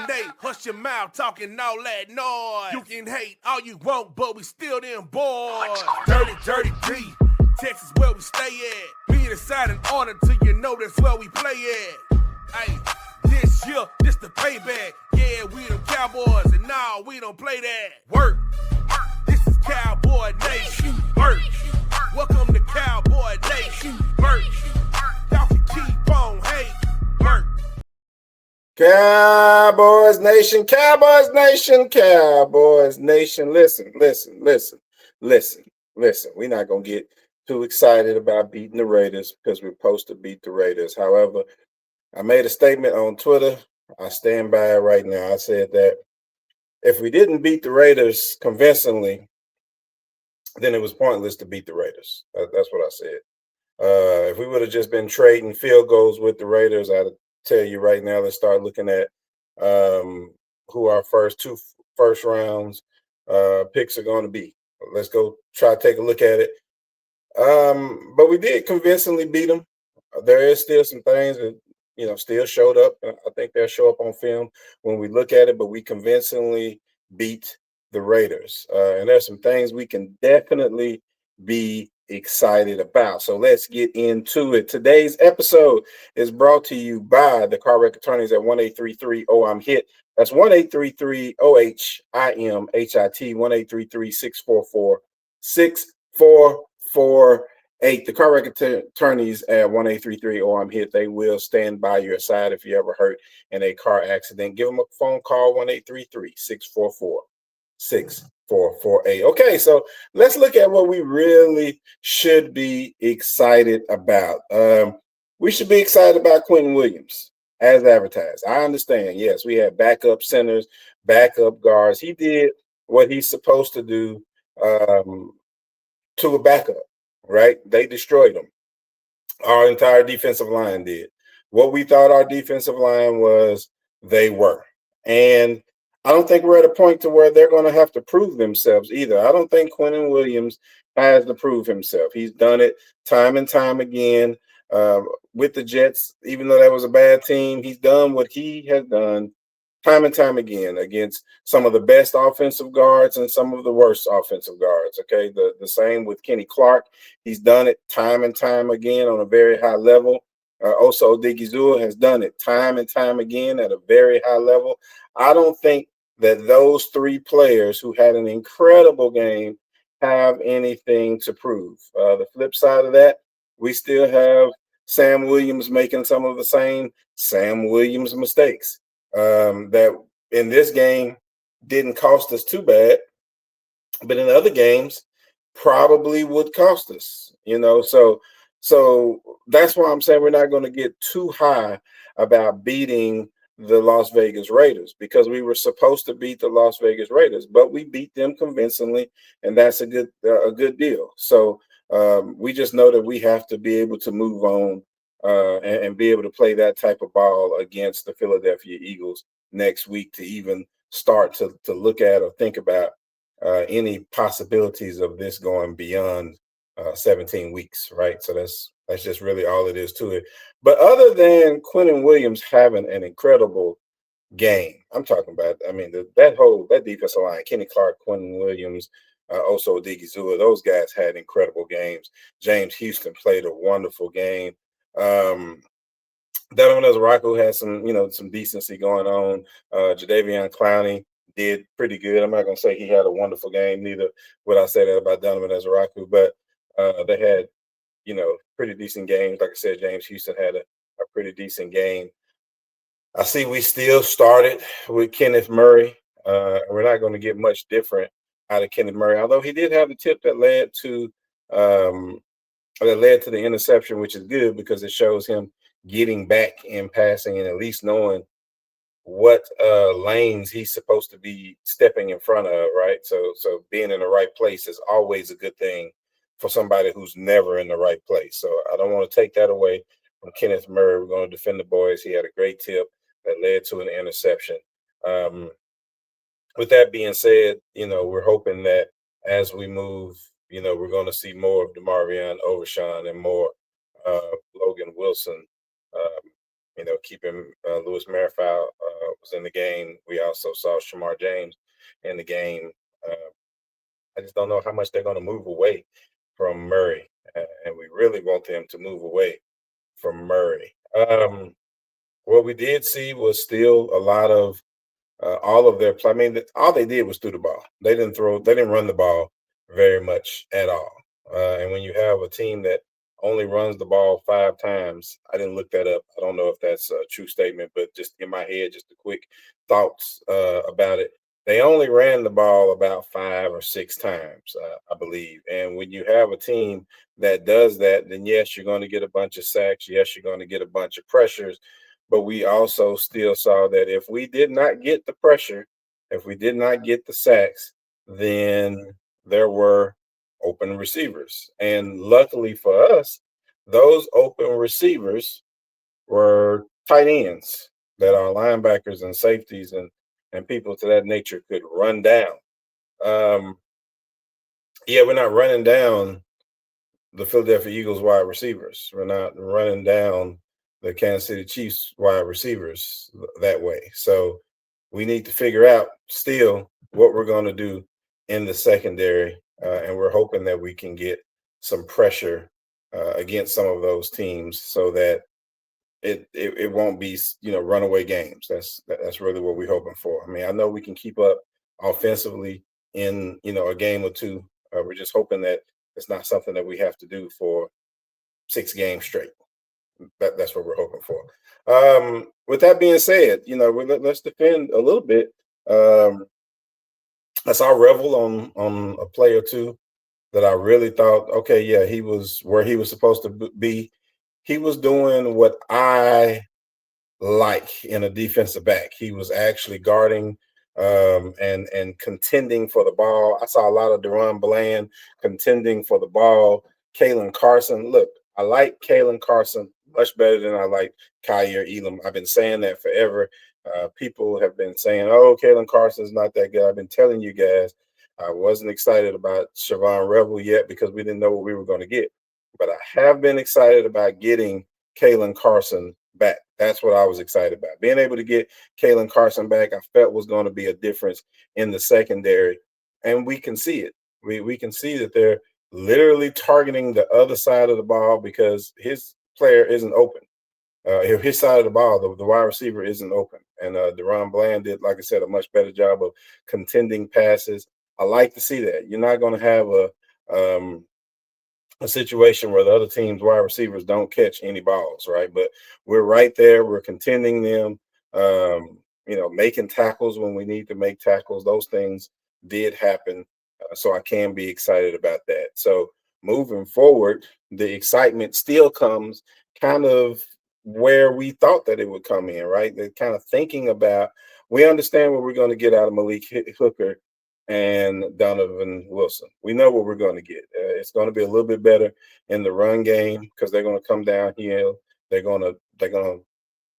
Nate, hush your mouth, talking all that noise. You can hate all you want, but we still them boys. Dirty, dirty D, Texas where we stay at. Me decide in order till you know that's where we play at. Hey, this year, this the payback. Yeah, we them Cowboys, and nah, we don't play that. Work, this is Cowboy Nation. Work, welcome to Cowboy Nation. Work, y'all can keep on hate. Work. Cowboys Nation, Cowboys Nation, Cowboys Nation. Listen. We're not going to get too excited about beating the Raiders because we're supposed to beat the Raiders. However, I made a statement on Twitter. I stand by it right now. I said that if we didn't beat the Raiders convincingly, then it was pointless to beat the Raiders. That's what I said. If we would have just been trading field goals with the Raiders, I'd tell you right now, let's start looking at who our two first rounds picks are going to be. Let's go try to take a look at it. But we did convincingly beat them. There is still some things that still showed up. I think they'll show up on film when we look at it, but we convincingly beat the Raiders. And there's some things we can definitely be excited about. So let's get into it. Today's episode is brought to you by the car wreck attorneys at 1-833-OHIT. That's 1-833-OHIMHIT, 1-833-644-6448. The car wreck attorneys at 1-833-OHIT. They will stand by your side if you ever hurt in a car accident. Give them a phone call, 1-833-644-6448. Okay, so let's look at what we really should be excited about. We should be excited about Quentin Williams as advertised. I understand. Yes, we had backup centers, backup guards. He did what he's supposed to do to a backup, right? They destroyed him. Our entire defensive line did. What we thought our defensive line was, they were. And I don't think we're at a point to where they're going to have to prove themselves either. I don't think Quentin Williams has to prove himself. He's done it time and time again with the Jets. Even though that was a bad team, he's done what he has done time and time again against some of the best offensive guards and some of the worst offensive guards. Okay, the same with Kenny Clark. He's done it time and time again on a very high level. Also, Odigizua has done it time and time again at a very high level. I don't think that those three players who had an incredible game have anything to prove. The flip side of that, we still have Sam Williams making some of the same Sam Williams mistakes that in this game didn't cost us too bad, but in other games probably would cost us, So that's why I'm saying we're not going to get too high about beating the Las Vegas Raiders, because we were supposed to beat the Las Vegas Raiders, but we beat them convincingly, and that's a good deal. So we just know that we have to be able to move on and be able to play that type of ball against the Philadelphia Eagles next week to even start to look at or think about any possibilities of this going beyond 17 weeks, right? So that's just really all it is to it. But other than Quentin Williams having an incredible game, I'm talking about, that defensive line, Kenny Clark, Quentin Williams, also Odigizua, those guys had incredible games. James Houston played a wonderful game. Donovan Ezraku had some decency going on. Jadeveon Clowney did pretty good. I'm not going to say he had a wonderful game, neither would I say that about Donovan Ezraku, but they had, pretty decent games. Like I said, James Houston had a pretty decent game. I see we still started with Kenneth Murray. We're not going to get much different out of Kenneth Murray, although he did have the tip that led to the interception, which is good because it shows him getting back in passing and at least knowing what lanes he's supposed to be stepping in front of, right? So being in the right place is always a good thing for somebody who's never in the right place. So I don't want to take that away from Kenneth Murray. We're going to defend the boys. He had a great tip that led to an interception. With that being said, we're hoping that as we move, we're going to see more of DeMarvion Overshawn and more Logan Wilson, keeping Louis Marifal was in the game. We also saw Shamar James in the game. Uh, I just don't know how much they're going to move away from Murray, and we really want them to move away from Murray. What we did see was still a lot of all of their play. I mean, all they did was threw the ball. They didn't throw. They didn't run the ball very much at all. And when you have a team that only runs the ball 5 times, I didn't look that up. I don't know if that's a true statement, but just in my head, just a quick thoughts about it. They only ran the ball about 5 or 6 times, I believe. And when you have a team that does that, then yes, you're going to get a bunch of sacks. Yes, you're going to get a bunch of pressures, but we also still saw that if we did not get the pressure, if we did not get the sacks, then there were open receivers. And luckily for us, those open receivers were tight ends that our linebackers and safeties and people to that nature could run down. Um, yeah, we're not running down the Philadelphia Eagles wide receivers. We're not running down the Kansas City Chiefs wide receivers that way. So we need to figure out still what we're going to do in the secondary. And we're hoping that we can get some pressure against some of those teams so that it won't be, runaway games. That's really what we're hoping for. I mean, I know we can keep up offensively in a game or two. We're just hoping that it's not something that we have to do for 6 games straight. That's what we're hoping for. With that being said, let's defend a little bit. I saw Revel on a play or two that I really thought, okay, yeah, he was where he was supposed to be. He was doing what I like in a defensive back. He was actually guarding and contending for the ball. I saw a lot of Deron Bland contending for the ball. Kalen Carson. Look, I like Kalen Carson much better than I like Kyer Elam. I've been saying that forever. People have been saying, "Oh, Kalen Carson's not that good." I've been telling you guys. I wasn't excited about Siobhan Revel yet because we didn't know what we were going to get. But I have been excited about getting Kalen Carson back. That's what I was excited about. Being able to get Kalen Carson back, I felt was going to be a difference in the secondary. And we can see it. We can see that they're literally targeting the other side of the ball because his player isn't open. His side of the ball, the wide receiver isn't open. And Deron Bland did, like I said, a much better job of contending passes. I like to see that. You're not going to have a situation where the other team's wide receivers don't catch any balls, right? But we're right there. We're contending them, making tackles when we need to make tackles. Those things did happen. So I can be excited about that. So moving forward, the excitement still comes kind of where we thought that it would come in, right? They're kind of thinking about, we understand what we're going to get out of Malik Hooker and Donovan Wilson. We know what we're going to get. It's going to be a little bit better in the run game because they're going to come downhill. They're going to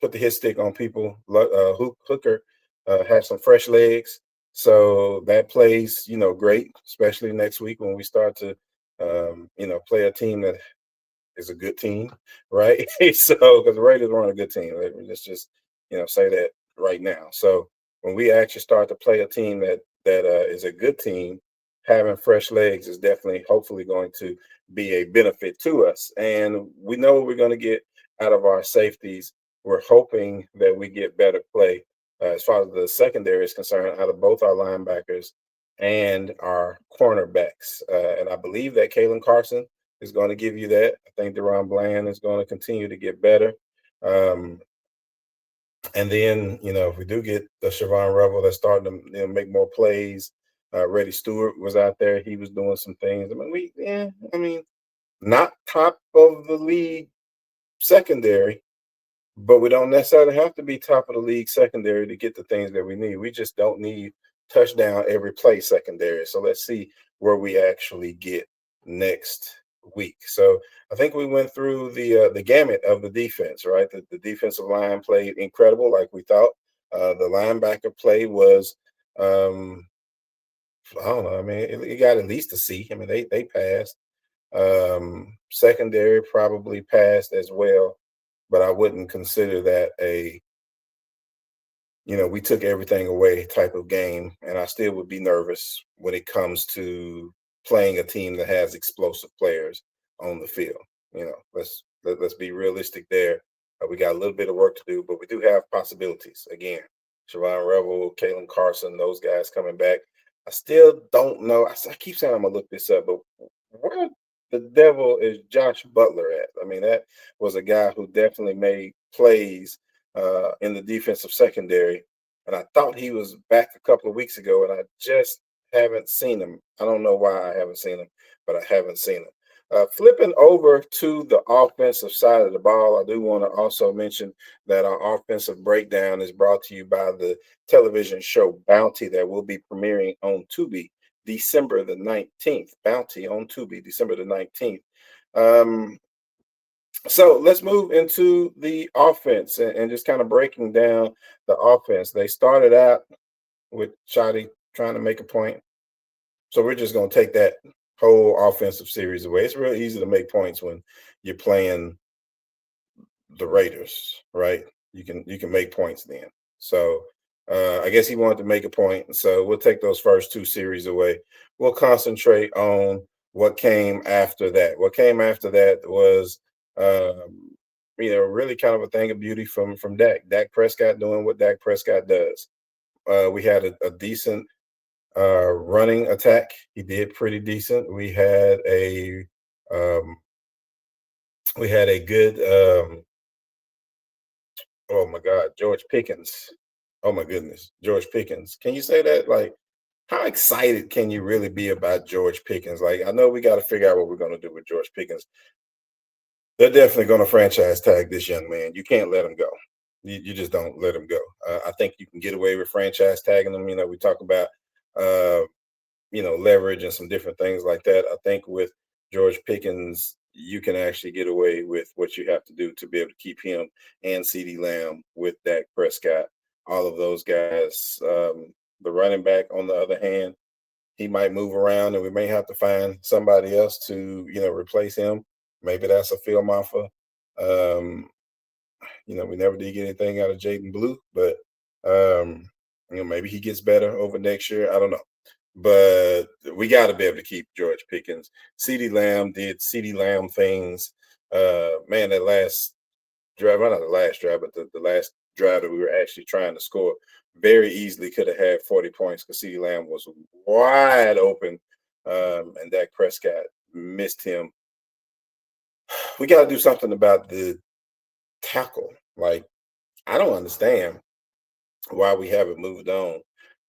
put the hit stick on people. Hooker has some fresh legs, so that plays great, especially next week when we start to play a team that is a good team, right? So because the Raiders weren't a good team, let's just say that right now. So when we actually start to play a team that is a good team, having fresh legs is definitely, hopefully, going to be a benefit to us. And we know what we're going to get out of our safeties. We're hoping that we get better play as far as the secondary is concerned out of both our linebackers and our cornerbacks. And I believe that Kalen Carson is going to give you that. I think Deron Bland is going to continue to get better. And then, if we do get the Siobhan Revel that's starting to make more plays, Reddy Stewart was out there. He was doing some things. Not top of the league secondary, but we don't necessarily have to be top of the league secondary to get the things that we need. We just don't need touchdown every play secondary. So let's see where we actually get next week. So I think we went through the gamut of the defense, right? The defensive line played incredible, like we thought. The linebacker play was, I don't know. I mean, it got at least a C. I mean, they passed. Secondary probably passed as well, but I wouldn't consider that we took everything away type of game, and I still would be nervous when it comes to playing a team that has explosive players on the field. Let's be realistic there. We got a little bit of work to do, but we do have possibilities. Again, Sharon Revel, Kalen Carson, those guys coming back. I still don't know. I keep saying I'm gonna look this up, but where the devil is Josh Butler at? I mean, that was a guy who definitely made plays in the defensive secondary. And I thought he was back a couple of weeks ago, and I just haven't seen him. I don't know why I haven't seen him, but I haven't seen him. Flipping over to the offensive side of the ball, I do want to also mention that our offensive breakdown is brought to you by the television show Bounty that will be premiering on Tubi December the 19th. Bounty on Tubi, December the 19th. So let's move into the offense and just kind of breaking down the offense. They started out with Shotty trying to make a point. So we're just going to take that whole offensive series away. It's real easy to make points when you're playing the Raiders, right? You can make points then. So I guess he wanted to make a point. So we'll take those first two series away. We'll concentrate on what came after that. What came after that was really kind of a thing of beauty from Dak. Dak Prescott doing what Dak Prescott does. We had a decent running attack. He did pretty decent. We had a good oh my God, George Pickens. Oh my goodness, George Pickens. Can you say that? Like, how excited can you really be about George Pickens? Like, I know we got to figure out what we're going to do with George Pickens. They're definitely going to franchise tag this young man. You can't let him go. You just don't let him go. I think you can get away with franchise tagging him. We talk about uh, leverage and some different things like that. I think with George Pickens, you can actually get away with what you have to do to be able to keep him and CeeDee Lamb with Dak Prescott, all of those guys. The running back, on the other hand, he might move around and we may have to find somebody else to, replace him. Maybe that's a Phil Maffa. Um, we never did get anything out of Jaden Blue, but maybe he gets better over next year. I don't know. But we got to be able to keep George Pickens. CeeDee Lamb did CeeDee Lamb things. Man, that last drive, well, not the last drive, but the last drive that we were actually trying to score, very easily could have had 40 points because CeeDee Lamb was wide open, and Dak Prescott missed him. We got to do something about the tackle. Like, I don't understand why we haven't moved on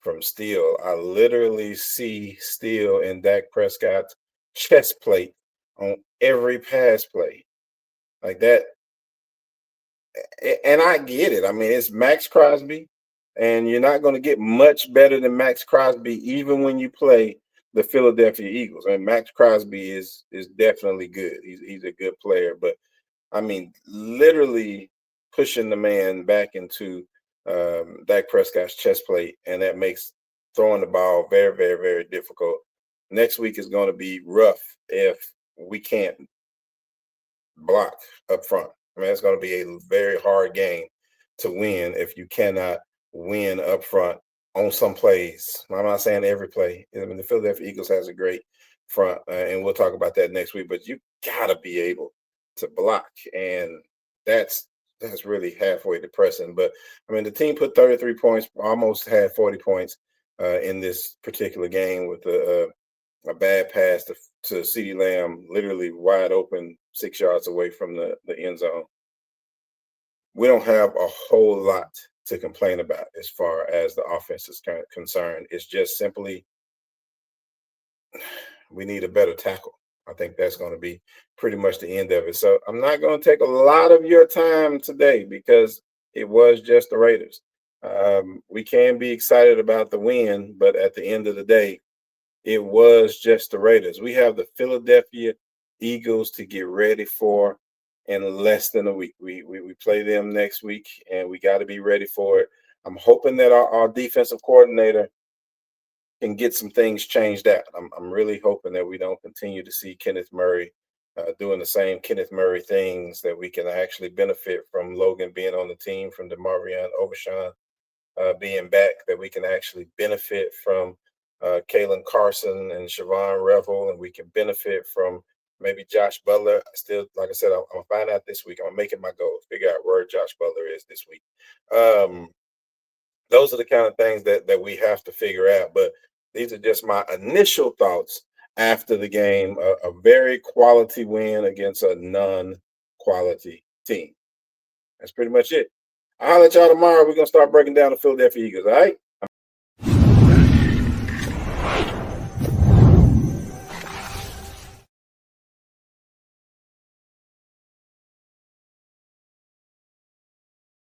from Steele. I literally see Steele and Dak Prescott's chest plate on every pass play. Like that. And I get it. I mean, it's Max Crosby, and you're not going to get much better than Max Crosby, even when you play the Philadelphia Eagles. I mean, Max Crosby is definitely good. He's a good player, but I mean, literally pushing the man back into Dak Prescott's chest plate, and that makes throwing the ball very, very, very difficult. Next week is going to be rough if we can't block up front. I mean, it's going to be a very hard game to win if you cannot win up front on some plays. I'm not saying every play. I mean, the Philadelphia Eagles has a great front, and we'll talk about that next week. But you got to be able to block, and that's really halfway depressing. But I mean, the team put 33 points, almost had 40 points in this particular game with a bad pass to CeeDee Lamb, literally wide open 6 yards away from the end zone. We don't have a whole lot to complain about as far as the offense is concerned. It's just simply we need a better tackle. I think that's going to be pretty much the end of it. So I'm not going to take a lot of your time today because it was just the Raiders. We can be excited about the win, but at the end of the day, it was just the Raiders. We have the Philadelphia Eagles to get ready for in less than a week. We play them next week, and we got to be ready for it. I'm hoping that our defensive coordinator can get some things changed out. I'm really hoping that we don't continue to see Kenneth Murray doing the same Kenneth Murray things, that we can actually benefit from Logan being on the team, from DeMarvion Overshawn. being back, that we can actually benefit from Kalen Carson and Siobhan Revel, and we can benefit from maybe Josh Butler. Still, like I said, I'm gonna find out this week. I'm gonna make it my goal, figure out where Josh Butler is this week. Those are the kind of things that we have to figure out. But these are just my initial thoughts after the game. A very quality win against a non-quality team. That's pretty much it. I'll let y'all tomorrow. We're gonna start breaking down the Philadelphia Eagles. All right.